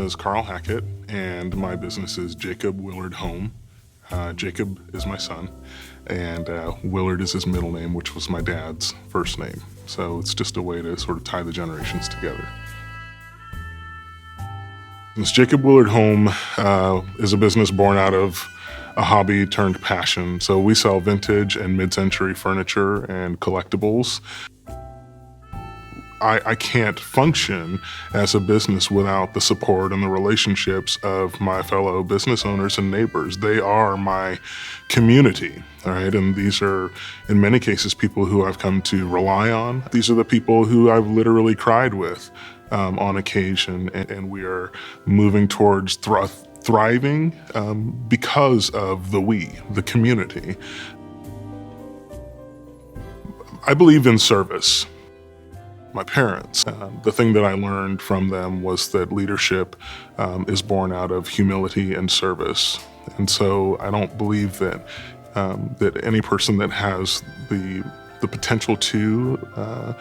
is Karl Hackett, and my business is Jacob Willard Home. Jacob is my son, and Willard is his middle name, which was my dad's first name. So it's just a way to sort of tie the generations together. This Jacob Willard Home is a business born out of a hobby turned passion. So we sell vintage and mid-century furniture and collectibles. I can't function as a business without the support and the relationships of my fellow business owners and neighbors. They are my community, all right? And these are, in many cases, people who I've come to rely on. These are the people who I've literally cried with on occasion, and we are moving towards thriving because of the community. I believe in service. My parents, the thing that I learned from them was that leadership is born out of humility and service. And so I don't believe that that any person that has the potential to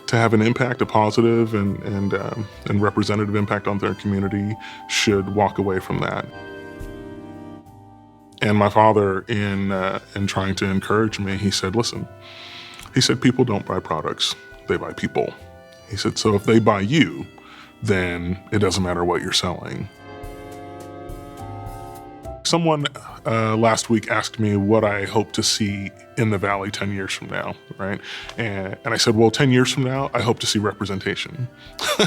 have an impact, a positive and representative impact on their community, should walk away from that. And my father, in trying to encourage me, he said, listen, he said, people don't buy products, they buy people. He said, so if they buy you, then it doesn't matter what you're selling. Someone last week asked me what I hope to see in the Valley 10 years from now, right? And I said, well, 10 years from now, I hope to see representation,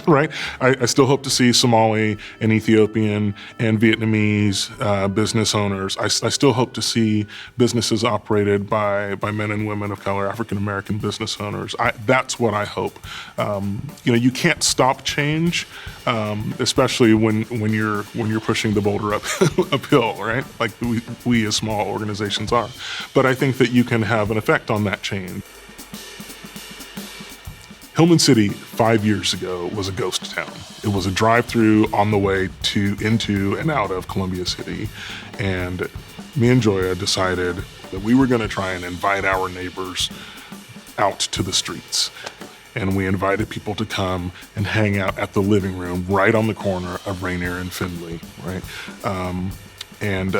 right? I still hope to see Somali and Ethiopian and Vietnamese business owners. I still hope to see businesses operated by men and women of color, African-American business owners. That's what I hope. You can't stop change, especially when you're pushing the boulder uphill, right? Like we as small organizations are. But I think that you can have an effect on that change. Hillman City 5 years ago was a ghost town. It was a drive-through on the way into and out of Columbia City. And me and Joya decided that we were going to try and invite our neighbors out to the streets. And we invited people to come and hang out at the living room right on the corner of Rainier and Findlay, right? And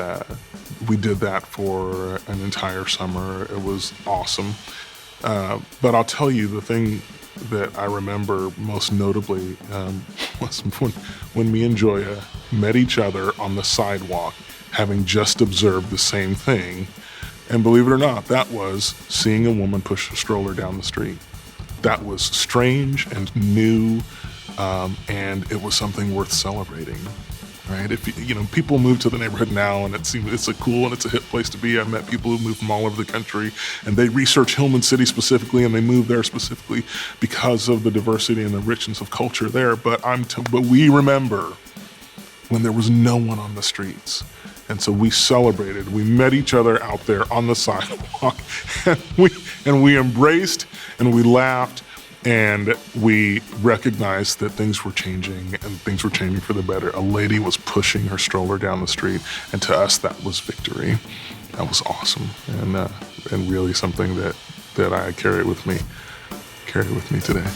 we did that for an entire summer. It was awesome. But I'll tell you, the thing that I remember most notably was when me and Joya met each other on the sidewalk, having just observed the same thing. And believe it or not, that was seeing a woman push a stroller down the street. That was strange and new, and it was something worth celebrating. Right? If people move to the neighborhood now, and it's a cool and it's a hip place to be. I've met people who move from all over the country, and they research Hillman City specifically, and they move there specifically because of the diversity and the richness of culture there. But we remember when there was no one on the streets, and so we celebrated. We met each other out there on the sidewalk, and we embraced and we laughed. And we recognized that things were changing, and things were changing for the better. A lady was pushing her stroller down the street, and to us, that was victory. That was awesome, and really something that I carry with me today.